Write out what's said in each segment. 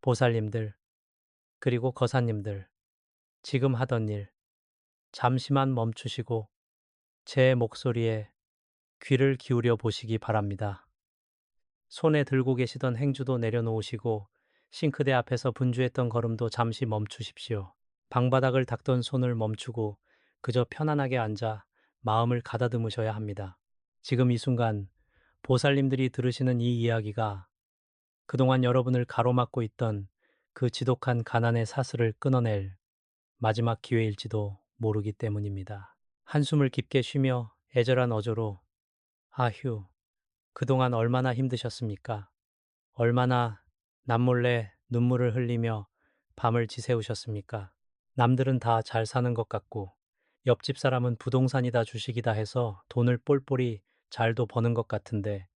보살님들, 그리고 거사님들, 지금 하던 일, 잠시만 멈추시고 제 목소리에 귀를 기울여 보시기 바랍니다. 손에 들고 계시던 행주도 내려놓으시고 싱크대 앞에서 분주했던 걸음도 잠시 멈추십시오. 방바닥을 닦던 손을 멈추고 그저 편안하게 앉아 마음을 가다듬으셔야 합니다. 지금 이 순간 보살님들이 들으시는 이 이야기가 그동안 여러분을 가로막고 있던 그 지독한 가난의 사슬을 끊어낼 마지막 기회일지도 모르기 때문입니다. 한숨을 깊게 쉬며 애절한 어조로 아휴, 그동안 얼마나 힘드셨습니까? 얼마나 남몰래 눈물을 흘리며 밤을 지새우셨습니까? 남들은 다 잘 사는 것 같고 옆집 사람은 부동산이다 주식이다 해서 돈을 쏠쏠히 잘도 버는 것 같은데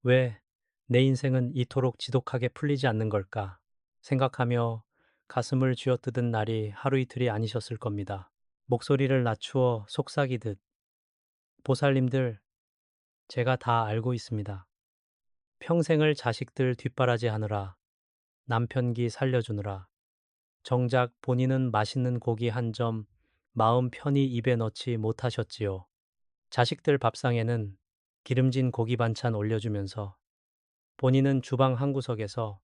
왜 내 인생은 이토록 지독하게 풀리지 않는 걸까 생각하며 가슴을 쥐어뜯은 날이 하루 이틀이 아니셨을 겁니다. 목소리를 낮추어 속삭이듯 보살님들, 제가 다 알고 있습니다. 평생을 자식들 뒷바라지하느라 남편 기 살려주느라 정작 본인은 맛있는 고기 한 점 마음 편히 입에 넣지 못하셨지요. 자식들 밥상에는 기름진 고기 반찬 올려주면서 본인은 주방 한구석에서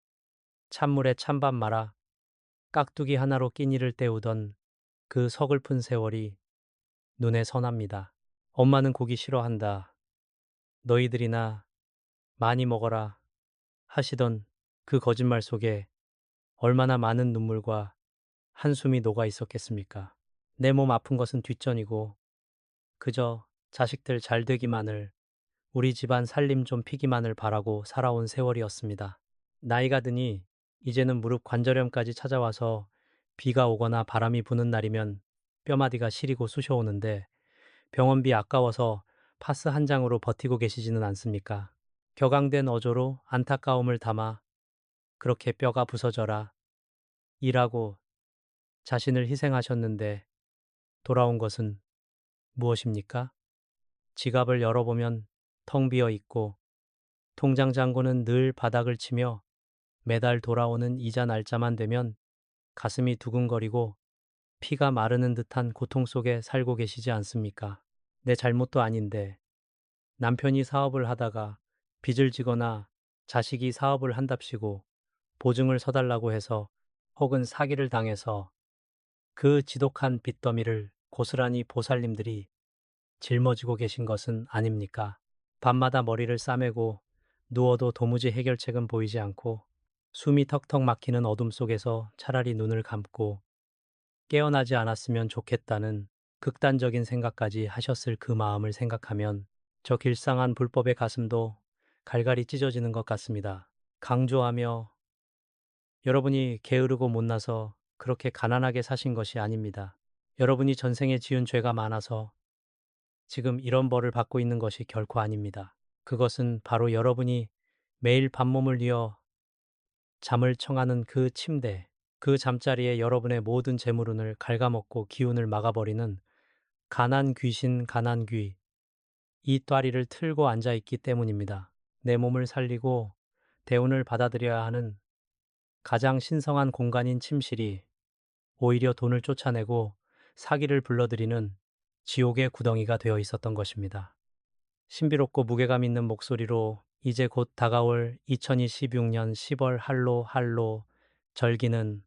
찬물에 찬밥 말아 깍두기 하나로 끼니를 때우던 그 서글픈 세월이 눈에 선합니다. 엄마는 고기 싫어한다. 너희들이나 많이 먹어라 하시던 그 거짓말 속에 얼마나 많은 눈물과 한숨이 녹아 있었겠습니까? 내 몸 아픈 것은 뒷전이고 그저 자식들 잘 되기만을 우리 집안 살림 좀 피기만을 바라고 살아온 세월이었습니다. 나이가 드니 이제는 무릎 관절염까지 찾아와서 비가 오거나 바람이 부는 날이면 뼈마디가 시리고 쑤셔오는데 병원비 아까워서 파스 한 장으로 버티고 계시지는 않습니까? 격앙된 어조로 안타까움을 담아 그렇게 뼈가 부서져라 일하고 자신을 희생하셨는데 돌아온 것은 무엇입니까? 지갑을 열어보면 텅 비어 있고 통장 잔고는 늘 바닥을 치며 매달 돌아오는 이자 날짜만 되면 가슴이 두근거리고 피가 마르는 듯한 고통 속에 살고 계시지 않습니까? 내 잘못도 아닌데 남편이 사업을 하다가 빚을 지거나 자식이 사업을 한답시고 보증을 서달라고 해서 혹은 사기를 당해서 그 지독한 빚더미를 고스란히 보살님들이 짊어지고 계신 것은 아닙니까? 밤마다 머리를 싸매고 누워도 도무지 해결책은 보이지 않고 숨이 턱턱 막히는 어둠 속에서 차라리 눈을 감고 깨어나지 않았으면 좋겠다는 극단적인 생각까지 하셨을 그 마음을 생각하면 저 길상한 불법의 가슴도 갈갈이 찢어지는 것 같습니다. 강조하며 여러분이 게으르고 못나서 그렇게 가난하게 사신 것이 아닙니다. 여러분이 전생에 지은 죄가 많아서 지금 이런 벌을 받고 있는 것이 결코 아닙니다. 그것은 바로 여러분이 매일 밤몸을 이어 잠을 청하는 그 침대, 그 잠자리에 여러분의 모든 재물운을 갉아먹고 기운을 막아버리는 가난 귀신 가난귀, 이 또아리를 틀고 앉아있기 때문입니다. 내 몸을 살리고 대운을 받아들여야 하는 가장 신성한 공간인 침실이 오히려 돈을 쫓아내고 사기를 불러들이는 지옥의 구덩이가 되어 있었던 것입니다. 신비롭고 무게감 있는 목소리로 이제 곧 다가올 2026년 10월 할로 할로 절기는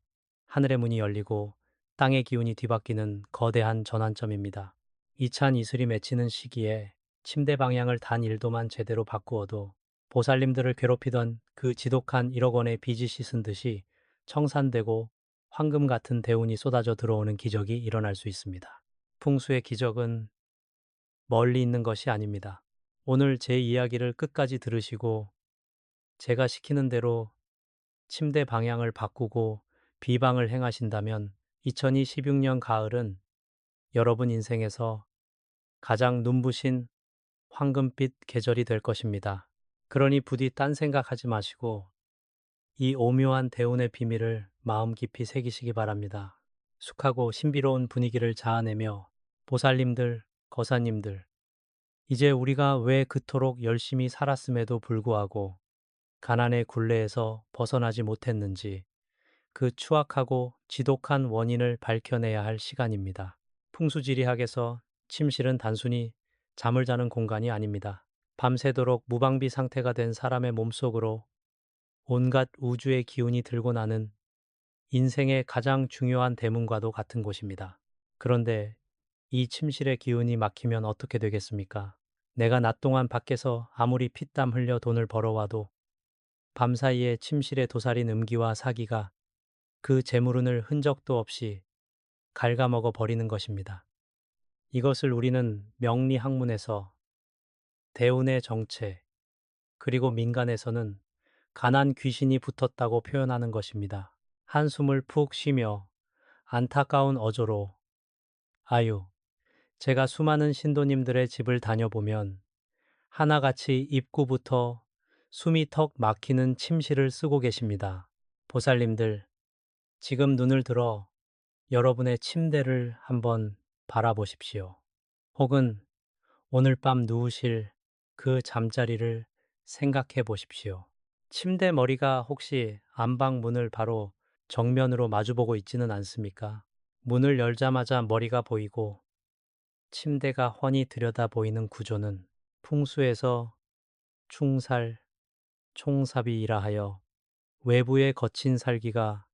하늘의 문이 열리고 땅의 기운이 뒤바뀌는 거대한 전환점입니다. 이찬 이슬이 맺히는 시기에 침대 방향을 단 1도만 제대로 바꾸어도 보살님들을 괴롭히던 그 지독한 1억 원의 빚이 씻은 듯이 청산되고 황금 같은 대운이 쏟아져 들어오는 기적이 일어날 수 있습니다. 풍수의 기적은 멀리 있는 것이 아닙니다. 오늘 제 이야기를 끝까지 들으시고 제가 시키는 대로 침대 방향을 바꾸고 비방을 행하신다면 2026년 가을은 여러분 인생에서 가장 눈부신 황금빛 계절이 될 것입니다. 그러니 부디 딴 생각하지 마시고 이 오묘한 대운의 비밀을 마음 깊이 새기시기 바랍니다. 숙하고 신비로운 분위기를 자아내며 보살님들, 거사님들, 이제 우리가 왜 그토록 열심히 살았음에도 불구하고 가난의 굴레에서 벗어나지 못했는지 그 추악하고 지독한 원인을 밝혀내야 할 시간입니다. 풍수지리학에서 침실은 단순히 잠을 자는 공간이 아닙니다. 밤새도록 무방비 상태가 된 사람의 몸속으로 온갖 우주의 기운이 들고 나는 인생의 가장 중요한 대문과도 같은 곳입니다. 그런데 이 침실의 기운이 막히면 어떻게 되겠습니까? 내가 낮 동안 밖에서 아무리 피땀 흘려 돈을 벌어와도 밤사이에 침실에 도사린 음기와 사기가 그 재물운을 흔적도 없이 갉아먹어 버리는 것입니다. 이것을 우리는 명리학문에서 대운의 정체, 그리고 민간에서는 가난 귀신이 붙었다고 표현하는 것입니다. 한숨을 푹 쉬며 안타까운 어조로 아유, 제가 수많은 신도님들의 집을 다녀보면 하나같이 입구부터 숨이 턱 막히는 침실을 쓰고 계십니다. 보살님들, 지금 눈을 들어 여러분의 침대를 한번 바라보십시오. 혹은 오늘 밤 누우실 그 잠자리를 생각해 보십시오. 침대 머리가 혹시 안방 문을 바로 정면으로 마주보고 있지는 않습니까? 문을 열자마자 머리가 보이고 침대가 훤히 들여다 보이는 구조는 풍수에서 충살, 총삽이라 하여 외부의 거친 살기가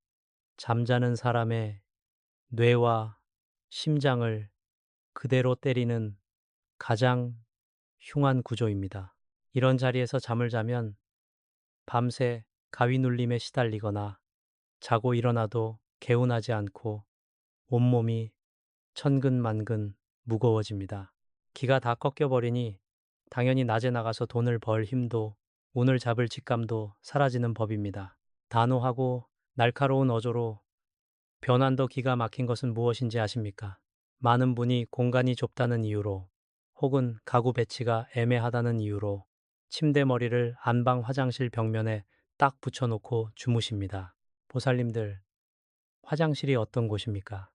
잠자는 사람의 뇌와 심장을 그대로 때리는 가장 흉한 구조입니다. 이런 자리에서 잠을 자면 밤새 가위 눌림에 시달리거나 자고 일어나도 개운하지 않고 온몸이 천근만근 무거워집니다. 기가 다 꺾여버리니 당연히 낮에 나가서 돈을 벌 힘도 운을 잡을 직감도 사라지는 법입니다. 단호하고 날카로운 어조로 변환도 기가 막힌 것은 무엇인지 아십니까? 많은 분이 공간이 좁다는 이유로 혹은 가구 배치가 애매하다는 이유로 침대 머리를 안방 화장실 벽면에 딱 붙여놓고 주무십니다. 보살님들, 화장실이 어떤 곳입니까?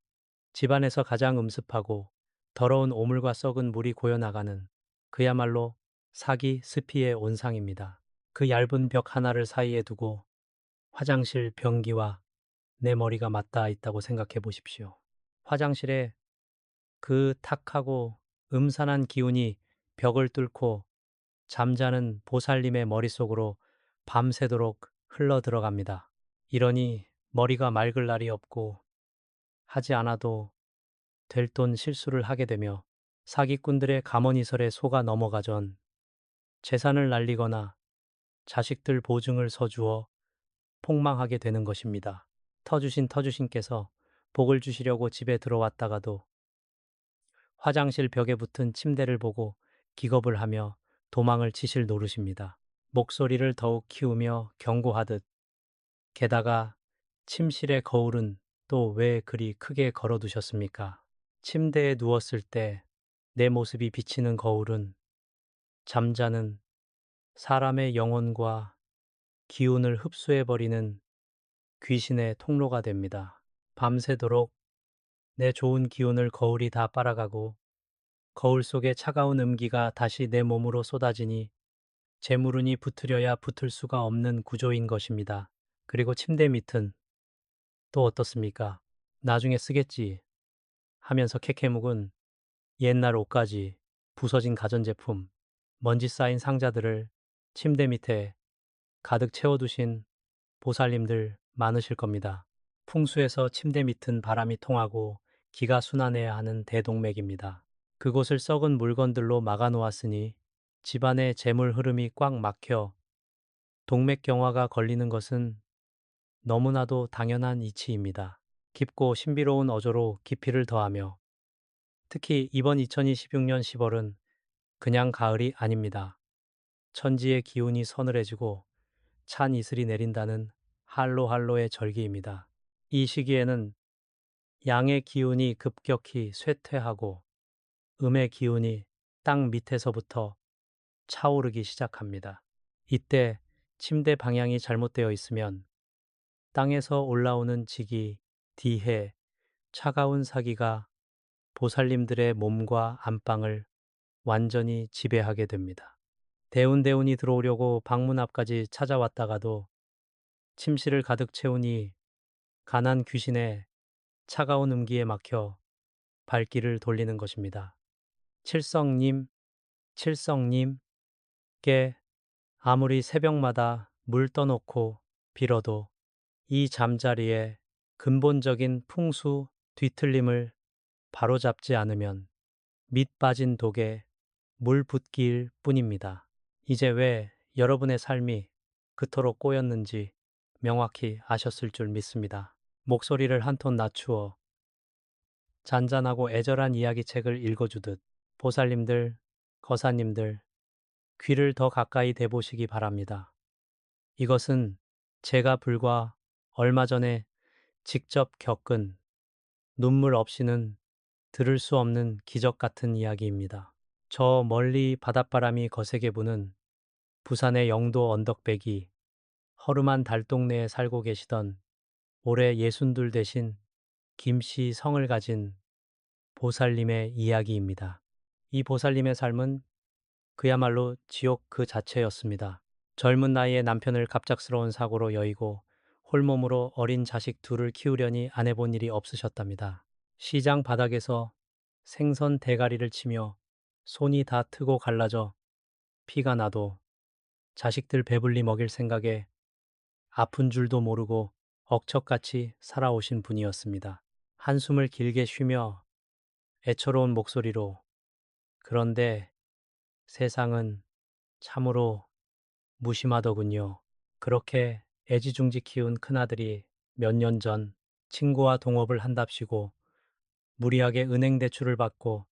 집안에서 가장 음습하고 더러운 오물과 썩은 물이 고여나가는 그야말로 사기 습기의 온상입니다. 그 얇은 벽 하나를 사이에 두고 화장실 변기와 내 머리가 맞닿아 있다고 생각해 보십시오. 화장실에 그 탁하고 음산한 기운이 벽을 뚫고 잠자는 보살님의 머릿속으로 밤새도록 흘러 들어갑니다. 이러니 머리가 맑을 날이 없고 하지 않아도 될 돈 실수를 하게 되며 사기꾼들의 가머니설에 속아 넘어가 전 재산을 날리거나 자식들 보증을 서주어 폭망하게 되는 것입니다. 터주신께서 복을 주시려고 집에 들어왔다가도 화장실 벽에 붙은 침대를 보고 기겁을 하며 도망을 치실 노릇입니다. 목소리를 더욱 키우며 경고하듯 게다가 침실의 거울은 또 왜 그리 크게 걸어두셨습니까? 침대에 누웠을 때 내 모습이 비치는 거울은 잠자는 사람의 영혼과 기운을 흡수해버리는 귀신의 통로가 됩니다. 밤새도록 내 좋은 기운을 거울이 다 빨아가고 거울 속에 차가운 음기가 다시 내 몸으로 쏟아지니 재물운이 붙으려야 붙을 수가 없는 구조인 것입니다. 그리고 침대 밑은 또 어떻습니까? 나중에 쓰겠지 하면서 캐캐묵은 옛날 옷가지, 부서진 가전제품, 먼지 쌓인 상자들을 침대 밑에 가득 채워두신 보살님들 많으실 겁니다. 풍수에서 침대 밑은 바람이 통하고 기가 순환해야 하는 대동맥입니다. 그곳을 썩은 물건들로 막아놓았으니 집안의 재물 흐름이 꽉 막혀 동맥경화가 걸리는 것은 너무나도 당연한 이치입니다. 깊고 신비로운 어조로 깊이를 더하며 특히 이번 2026년 10월은 그냥 가을이 아닙니다. 천지의 기운이 서늘해지고 찬 이슬이 내린다는 할로할로의 절기입니다. 이 시기에는 양의 기운이 급격히 쇠퇴하고 음의 기운이 땅 밑에서부터 차오르기 시작합니다. 이때 침대 방향이 잘못되어 있으면 땅에서 올라오는 지기, 디해, 차가운 사기가 보살님들의 몸과 안방을 완전히 지배하게 됩니다. 대운대운이 들어오려고 방문 앞까지 찾아왔다가도 침실을 가득 채우니 가난 귀신의 차가운 음기에 막혀 발길을 돌리는 것입니다. 칠성님, 칠성님께 아무리 새벽마다 물 떠놓고 빌어도 이 잠자리에 근본적인 풍수 뒤틀림을 바로잡지 않으면 밑 빠진 독에 물 붓기일 뿐입니다. 이제 왜 여러분의 삶이 그토록 꼬였는지 명확히 아셨을 줄 믿습니다. 목소리를 한 톤 낮추어 잔잔하고 애절한 이야기책을 읽어주듯 보살님들, 거사님들, 귀를 더 가까이 대보시기 바랍니다. 이것은 제가 불과 얼마 전에 직접 겪은 눈물 없이는 들을 수 없는 기적 같은 이야기입니다. 저 멀리 바닷바람이 거세게 부는 부산의 영도 언덕배기 허름한 달동네에 살고 계시던 올해 62 되신 김씨 성을 가진 보살님의 이야기입니다. 이 보살님의 삶은 그야말로 지옥 그 자체였습니다. 젊은 나이에 남편을 갑작스러운 사고로 여의고 홀몸으로 어린 자식 둘을 키우려니 안 해본 일이 없으셨답니다. 시장 바닥에서 생선 대가리를 치며 손이 다 트고 갈라져 피가 나도 자식들 배불리 먹일 생각에 아픈 줄도 모르고 억척같이 살아오신 분이었습니다. 한숨을 길게 쉬며 애처로운 목소리로 그런데 세상은 참으로 무심하더군요. 그렇게 애지중지 키운 큰아들이 몇 년 전 친구와 동업을 한답시고 무리하게 은행 대출을 받고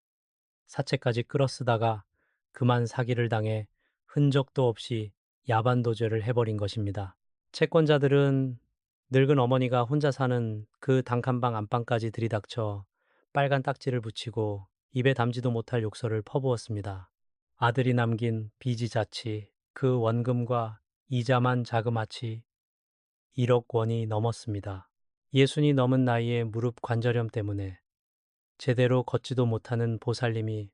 사채까지 끌어쓰다가 그만 사기를 당해 흔적도 없이 야반도주를 해버린 것입니다. 채권자들은 늙은 어머니가 혼자 사는 그 단칸방 안방까지 들이닥쳐 빨간 딱지를 붙이고 입에 담지도 못할 욕설을 퍼부었습니다. 아들이 남긴 빚이 자치 그 원금과 이자만 자그마치 1억 원이 넘었습니다. 예순이 넘은 나이에 무릎 관절염 때문에 제대로 걷지도 못하는 보살님이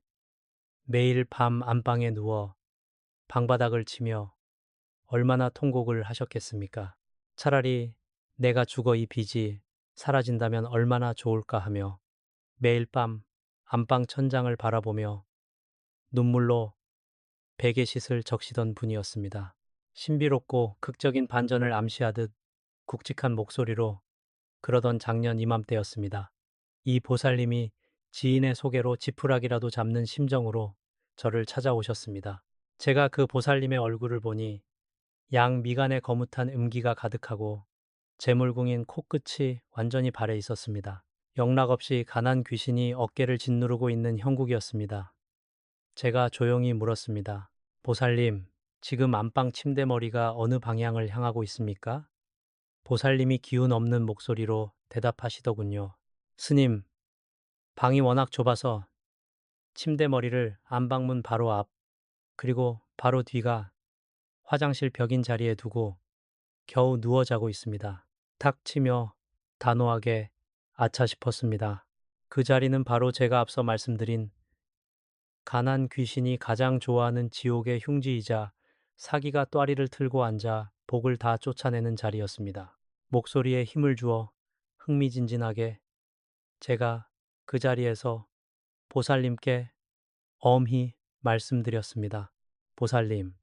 매일 밤 안방에 누워 방바닥을 치며 얼마나 통곡을 하셨겠습니까? 차라리 내가 죽어 이 빚이 사라진다면 얼마나 좋을까 하며 매일 밤 안방 천장을 바라보며 눈물로 베개싯을 적시던 분이었습니다. 신비롭고 극적인 반전을 암시하듯 굵직한 목소리로 그러던 작년 이맘때였습니다. 이 보살님이 지인의 소개로 지푸라기라도 잡는 심정으로 저를 찾아오셨습니다. 제가 그 보살님의 얼굴을 보니 양 미간에 거뭇한 음기가 가득하고 재물궁인 코끝이 완전히 발해 있었습니다. 영락없이 가난 귀신이 어깨를 짓누르고 있는 형국이었습니다. 제가 조용히 물었습니다. 보살님, 지금 안방 침대 머리가 어느 방향을 향하고 있습니까? 보살님이 기운 없는 목소리로 대답하시더군요. 스님, 방이 워낙 좁아서 침대 머리를 안방문 바로 앞, 그리고 바로 뒤가 화장실 벽인 자리에 두고 겨우 누워 자고 있습니다. 탁 치며 단호하게 아차 싶었습니다. 그 자리는 바로 제가 앞서 말씀드린 가난 귀신이 가장 좋아하는 지옥의 흉지이자 사기가 또아리를 틀고 앉아 복을 다 쫓아내는 자리였습니다. 목소리에 힘을 주어 흥미진진하게 제가 그 자리에서 보살님께 엄히 말씀드렸습니다. 보살님,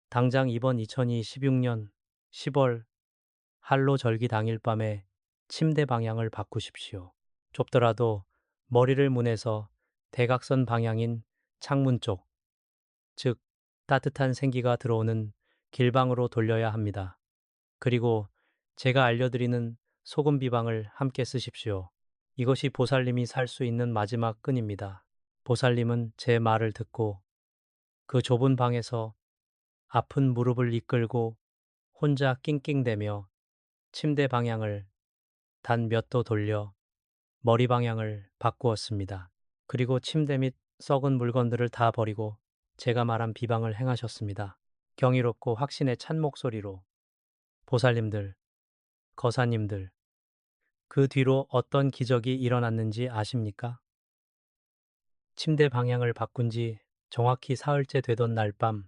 당장 이번 2026년 10월 할로절기 당일 밤에 침대 방향을 바꾸십시오. 좁더라도 머리를 문에서 대각선 방향인 창문 쪽, 즉 따뜻한 생기가 들어오는 길방으로 돌려야 합니다. 그리고 제가 알려드리는 소금 비방을 함께 쓰십시오. 이것이 보살님이 살 수 있는 마지막 끈입니다. 보살님은 제 말을 듣고 그 좁은 방에서 아픈 무릎을 이끌고 혼자 낑낑대며 침대 방향을 단 몇 도 돌려 머리 방향을 바꾸었습니다. 그리고 침대 및 썩은 물건들을 다 버리고 제가 말한 비방을 행하셨습니다. 경이롭고 확신에 찬 목소리로 보살님들, 거사님들, 그 뒤로 어떤 기적이 일어났는지 아십니까? 침대 방향을 바꾼 지 정확히 사흘째 되던 날 밤,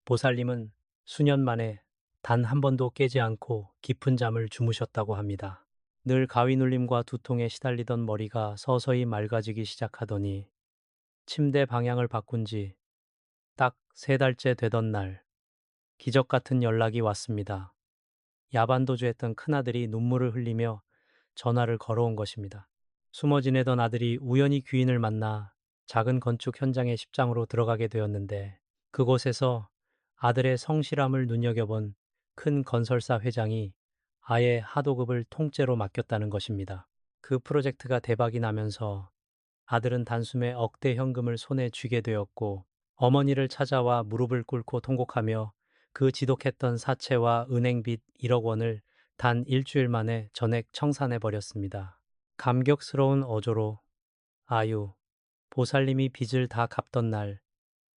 보살님은 수년 만에 단 한 번도 깨지 않고 깊은 잠을 주무셨다고 합니다. 늘 가위 눌림과 두통에 시달리던 머리가 서서히 맑아지기 시작하더니 침대 방향을 바꾼 지 딱 3달째 되던 날 기적 같은 연락이 왔습니다. 야반도주했던 큰아들이 눈물을 흘리며 전화를 걸어온 것입니다. 숨어 지내던 아들이 우연히 귀인을 만나 작은 건축 현장의 십장으로 들어가게 되었는데 그곳에서 아들의 성실함을 눈여겨본 큰 건설사 회장이 아예 하도급을 통째로 맡겼다는 것입니다. 그 프로젝트가 대박이 나면서 아들은 단숨에 억대 현금을 손에 쥐게 되었고 어머니를 찾아와 무릎을 꿇고 통곡하며 그 지독했던 사채와 은행빚 1억 원을 단 일주일 만에 전액 청산해 버렸습니다. 감격스러운 어조로 아유, 보살님이 빚을 다 갚던 날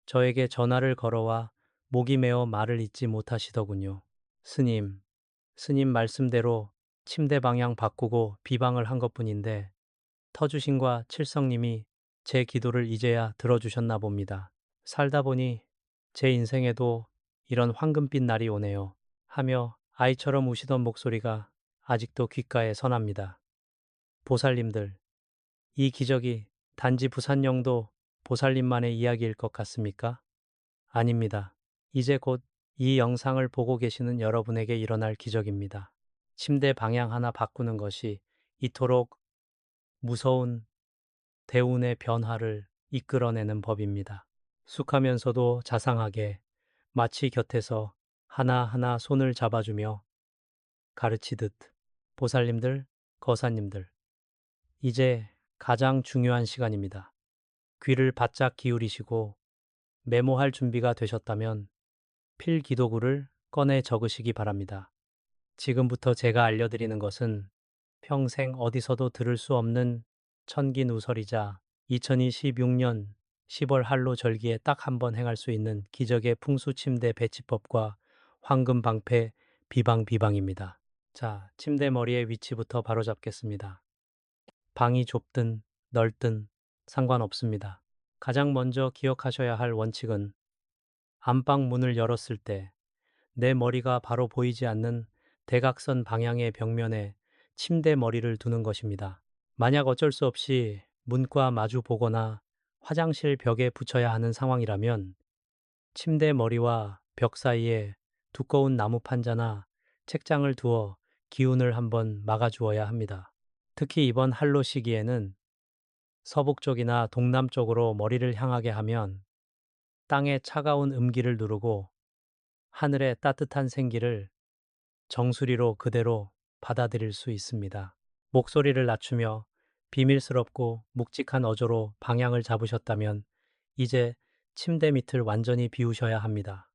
저에게 전화를 걸어와 목이 메어 말을 잇지 못하시더군요. 스님, 스님 말씀대로 침대 방향 바꾸고 비방을 한 것뿐인데 터주신과 칠성님이 제 기도를 이제야 들어주셨나 봅니다. 살다 보니 제 인생에도 이런 황금빛 날이 오네요. 하며 아이처럼 우시던 목소리가 아직도 귓가에 선합니다. 보살님들, 이 기적이 단지 부산영도 보살님만의 이야기일 것 같습니까? 아닙니다. 이제 곧 이 영상을 보고 계시는 여러분에게 일어날 기적입니다. 침대 방향 하나 바꾸는 것이 이토록 무서운 대운의 변화를 이끌어내는 법입니다. 숙하면서도 자상하게 마치 곁에서 하나하나 손을 잡아주며 가르치듯 보살님들, 거사님들, 이제 가장 중요한 시간입니다. 귀를 바짝 기울이시고 메모할 준비가 되셨다면 필기도구를 꺼내 적으시기 바랍니다. 지금부터 제가 알려드리는 것은 평생 어디서도 들을 수 없는 천기누설이자 2026년 10월 한로 절기에 딱 한 번 행할 수 있는 기적의 풍수침대 배치법과 황금방패 비방비방입니다. 자, 침대 머리의 위치부터 바로 잡겠습니다. 방이 좁든 넓든 상관없습니다. 가장 먼저 기억하셔야 할 원칙은 안방 문을 열었을 때 내 머리가 바로 보이지 않는 대각선 방향의 벽면에 침대 머리를 두는 것입니다. 만약 어쩔 수 없이 문과 마주 보거나 화장실 벽에 붙여야 하는 상황이라면 침대 머리와 벽 사이에 두꺼운 나무 판자나 책장을 두어 기운을 한번 막아주어야 합니다. 특히 이번 한로 시기에는 서북쪽이나 동남쪽으로 머리를 향하게 하면 땅에 차가운 음기를 누르고 하늘의 따뜻한 생기를 정수리로 그대로 받아들일 수 있습니다. 목소리를 낮추며 비밀스럽고 묵직한 어조로 방향을 잡으셨다면 이제 침대 밑을 완전히 비우셔야 합니다.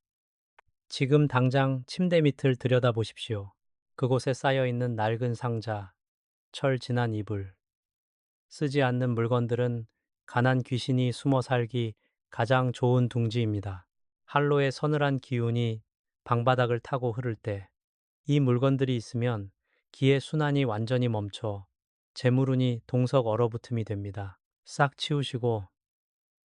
지금 당장 침대 밑을 들여다보십시오. 그곳에 쌓여있는 낡은 상자, 철 지난 이불, 쓰지 않는 물건들은 가난 귀신이 숨어 살기 가장 좋은 둥지입니다. 한로의 서늘한 기운이 방바닥을 타고 흐를 때 이 물건들이 있으면 기의 순환이 완전히 멈춰 재물운이 동석 얼어붙음이 됩니다. 싹 치우시고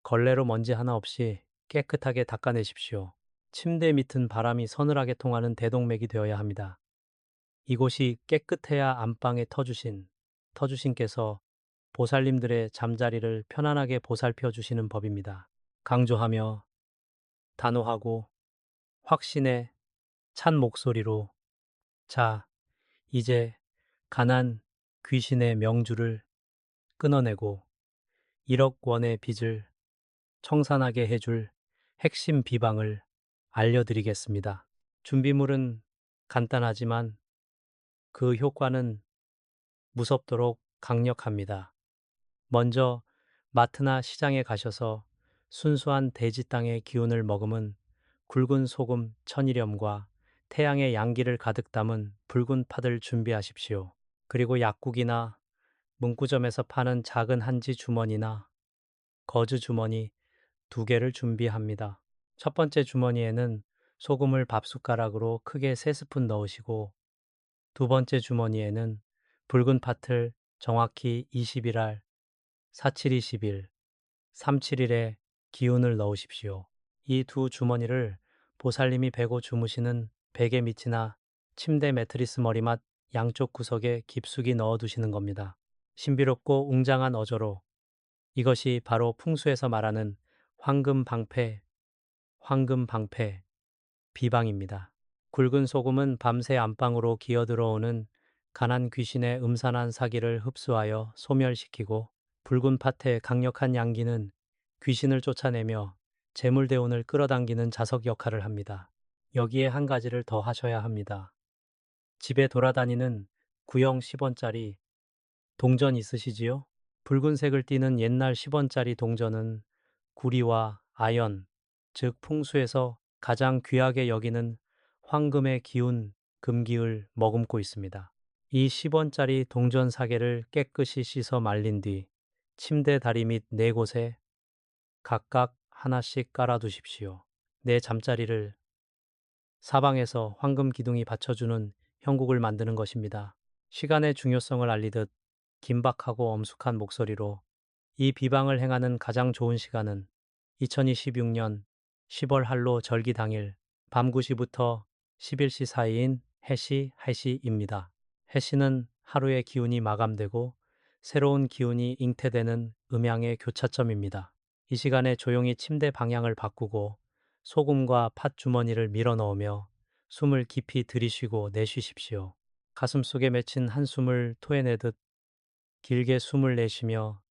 걸레로 먼지 하나 없이 깨끗하게 닦아내십시오. 침대 밑은 바람이 서늘하게 통하는 대동맥이 되어야 합니다. 이곳이 깨끗해야 안방에 터주신께서 보살님들의 잠자리를 편안하게 보살펴 주시는 법입니다. 강조하며 단호하고 확신에 찬 목소리로 자, 이제 가난 귀신의 명주를 끊어내고 1억 원의 빚을 청산하게 해줄 핵심 비방을 알려드리겠습니다. 준비물은 간단하지만 그 효과는 무섭도록 강력합니다. 먼저 마트나 시장에 가셔서 순수한 돼지 땅의 기운을 머금은 굵은 소금 1000일염과 태양의 양기를 가득 담은 붉은 팥을 준비하십시오. 그리고 약국이나 문구점에서 파는 작은 한지 주머니나 거즈 주머니 2개를 준비합니다. 첫 번째 주머니에는 소금을 밥숟가락으로 크게 3스푼 넣으시고 두 번째 주머니에는 붉은 팥을 정확히 20일, 4721, 371의 기운을 넣으십시오. 이 두 주머니를 보살님이 베고 주무시는 베개 밑이나 침대 매트리스 머리맡 양쪽 구석에 깊숙이 넣어두시는 겁니다. 신비롭고 웅장한 어조로 이것이 바로 풍수에서 말하는 황금방패, 황금방패, 비방입니다. 굵은 소금은 밤새 안방으로 기어들어오는 가난 귀신의 음산한 사기를 흡수하여 소멸시키고 붉은 팥의 강력한 양기는 귀신을 쫓아내며 재물대운을 끌어당기는 자석 역할을 합니다. 여기에 한 가지를 더 하셔야 합니다. 집에 돌아다니는 구형 10원짜리 동전 있으시지요? 붉은색을 띠는 옛날 10원짜리 동전은 구리와 아연, 즉 풍수에서 가장 귀하게 여기는 황금의 기운, 금기을 머금고 있습니다. 이 10원짜리 동전 사계를 깨끗이 씻어 말린 뒤 침대 다리 밑 네 곳에 각각 하나씩 깔아두십시오. 내 잠자리를 사방에서 황금 기둥이 받쳐주는 형국을 만드는 것입니다. 시간의 중요성을 알리듯 긴박하고 엄숙한 목소리로 이 비방을 행하는 가장 좋은 시간은 2026년 10월 한로 절기 당일 밤 9시부터 11시 사이인 해시 1시입니다. 해시는 하루의 기운이 마감되고 새로운 기운이 잉태되는 음양의 교차점입니다. 이 시간에 조용히 침대 방향을 바꾸고 소금과 팥 주머니를 밀어 넣으며 숨을 깊이 들이쉬고 내쉬십시오. 가슴속에 맺힌 한숨을 토해내듯 길게 숨을 내쉬며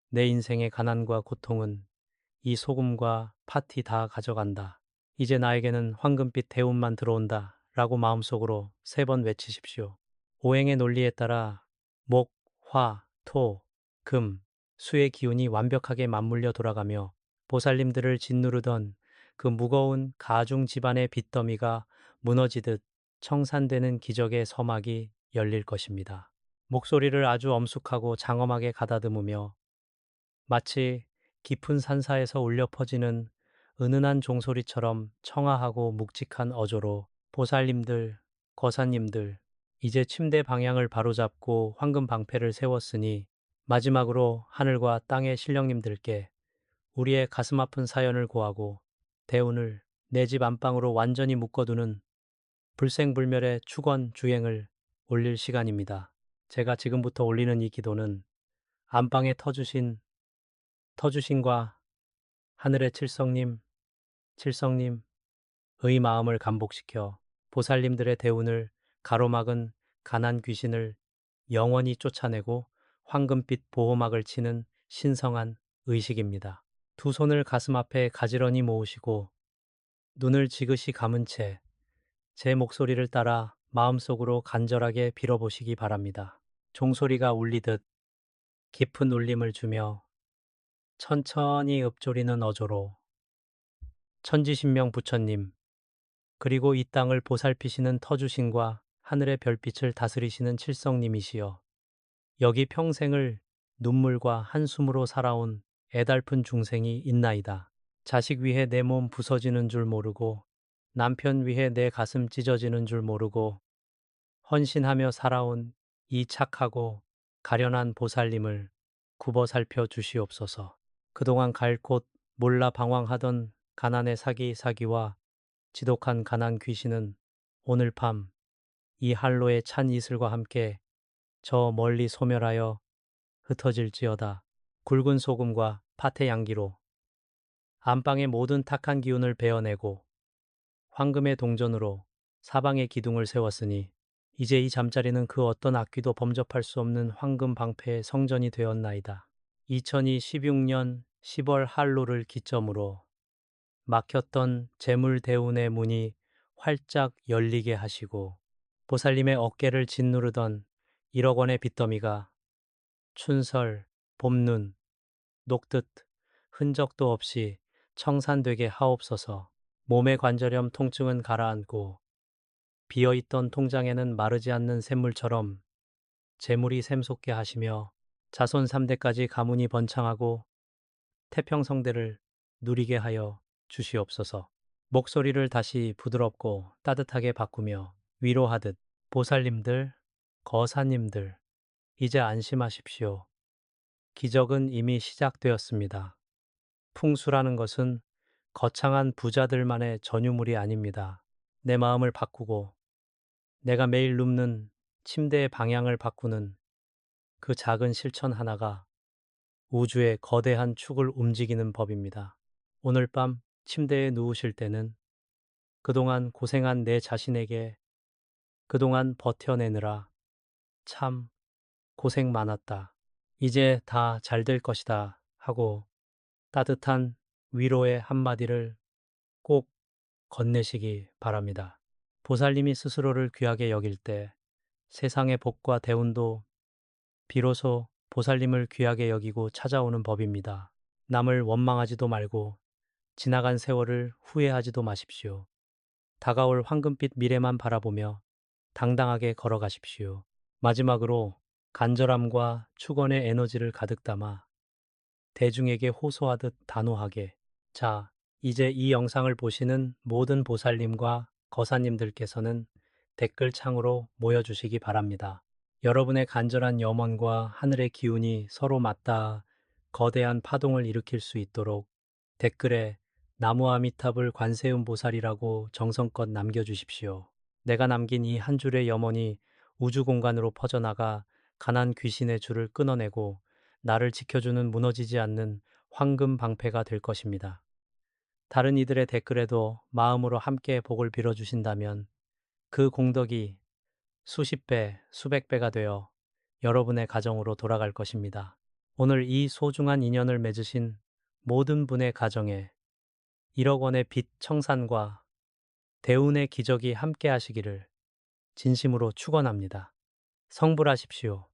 내 인생의 가난과 고통은 이 소금과 팥이 다 가져간다. 이제 나에게는 황금빛 대운만 들어온다. 라고 마음속으로 3번 외치십시오. 오행의 논리에 따라 목, 화, 토, 금, 수의 기운이 완벽하게 맞물려 돌아가며 보살님들을 짓누르던 그 무거운 가중 집안의 빚더미가 무너지듯 청산되는 기적의 서막이 열릴 것입니다. 목소리를 아주 엄숙하고 장엄하게 가다듬으며 마치 깊은 산사에서 울려 퍼지는 은은한 종소리처럼 청아하고 묵직한 어조로 보살님들, 거사님들, 이제 침대 방향을 바로잡고 황금 방패를 세웠으니 마지막으로 하늘과 땅의 신령님들께 우리의 가슴 아픈 사연을 고하고 대운을 내 집 안방으로 완전히 묶어두는 불생불멸의 축원 주행을 올릴 시간입니다. 제가 지금부터 올리는 이 기도는 안방에 터주신과 하늘의 칠성님의 마음을 감복시켜 보살님들의 대운을 가로막은 가난 귀신을 영원히 쫓아내고 황금빛 보호막을 치는 신성한 의식입니다. 두 손을 가슴 앞에 가지런히 모으시고 눈을 지그시 감은 채 제 목소리를 따라 마음속으로 간절하게 빌어보시기 바랍니다. 종소리가 울리듯 깊은 울림을 주며 천천히 읊조리는 어조로 천지신명 부처님, 그리고 이 땅을 보살피시는 터주신과 하늘의 별빛을 다스리시는 칠성님이시여, 여기 평생을 눈물과 한숨으로 살아온 애달픈 중생이 있나이다. 자식 위해 내 몸 부서지는 줄 모르고, 남편 위해 내 가슴 찢어지는 줄 모르고, 헌신하며 살아온 이 착하고 가련한 보살님을 굽어 살펴 주시옵소서. 그동안 갈 곳 몰라 방황하던 가난의 사기와 지독한 가난 귀신은 오늘 밤 이 한로의 찬 이슬과 함께 저 멀리 소멸하여 흩어질지어다. 굵은 소금과 팥의 양기로 안방의 모든 탁한 기운을 베어내고 황금의 동전으로 사방의 기둥을 세웠으니 이제 이 잠자리는 그 어떤 악귀도 범접할 수 없는 황금 방패의 성전이 되었나이다. 2026년 10월 한로를 기점으로 막혔던 재물 대운의 문이 활짝 열리게 하시고 보살님의 어깨를 짓누르던 1억 원의 빚더미가 춘설, 봄눈, 녹듯 흔적도 없이 청산되게 하옵소서. 몸의 관절염 통증은 가라앉고 비어있던 통장에는 마르지 않는 샘물처럼 재물이 샘솟게 하시며 자손 3대까지 가문이 번창하고 태평성대를 누리게 하여 주시옵소서. 목소리를 다시 부드럽고 따뜻하게 바꾸며 위로하듯 보살님들, 거사님들, 이제 안심하십시오. 기적은 이미 시작되었습니다. 풍수라는 것은 거창한 부자들만의 전유물이 아닙니다. 내 마음을 바꾸고 내가 매일 눕는 침대의 방향을 바꾸는 그 작은 실천 하나가 우주의 거대한 축을 움직이는 법입니다. 오늘 밤 침대에 누우실 때는 그동안 고생한 내 자신에게 그동안 버텨내느라 참 고생 많았다. 이제 다 잘 될 것이다 하고 따뜻한 위로의 한마디를 꼭 건네시기 바랍니다. 보살님이 스스로를 귀하게 여길 때 세상의 복과 대운도 비로소 보살님을 귀하게 여기고 찾아오는 법입니다. 남을 원망하지도 말고 지나간 세월을 후회하지도 마십시오. 다가올 황금빛 미래만 바라보며 당당하게 걸어가십시오. 마지막으로 간절함과 축원의 에너지를 가득 담아 대중에게 호소하듯 단호하게. 자, 이제 이 영상을 보시는 모든 보살님과 거사님들께서는 댓글창으로 모여주시기 바랍니다. 여러분의 간절한 염원과 하늘의 기운이 서로 맞닿아 거대한 파동을 일으킬 수 있도록 댓글에 나무 아미탑을 관세음 보살이라고 정성껏 남겨주십시오. 내가 남긴 이 한 줄의 염원이 우주 공간으로 퍼져나가 가난 귀신의 줄을 끊어내고 나를 지켜주는 무너지지 않는 황금 방패가 될 것입니다. 다른 이들의 댓글에도 마음으로 함께 복을 빌어주신다면 그 공덕이 수십 배, 수백 배가 되어 여러분의 가정으로 돌아갈 것입니다. 오늘 이 소중한 인연을 맺으신 모든 분의 가정에 1억 원의 빚 청산과 대운의 기적이 함께 하시기를 진심으로 축원합니다. 성불하십시오.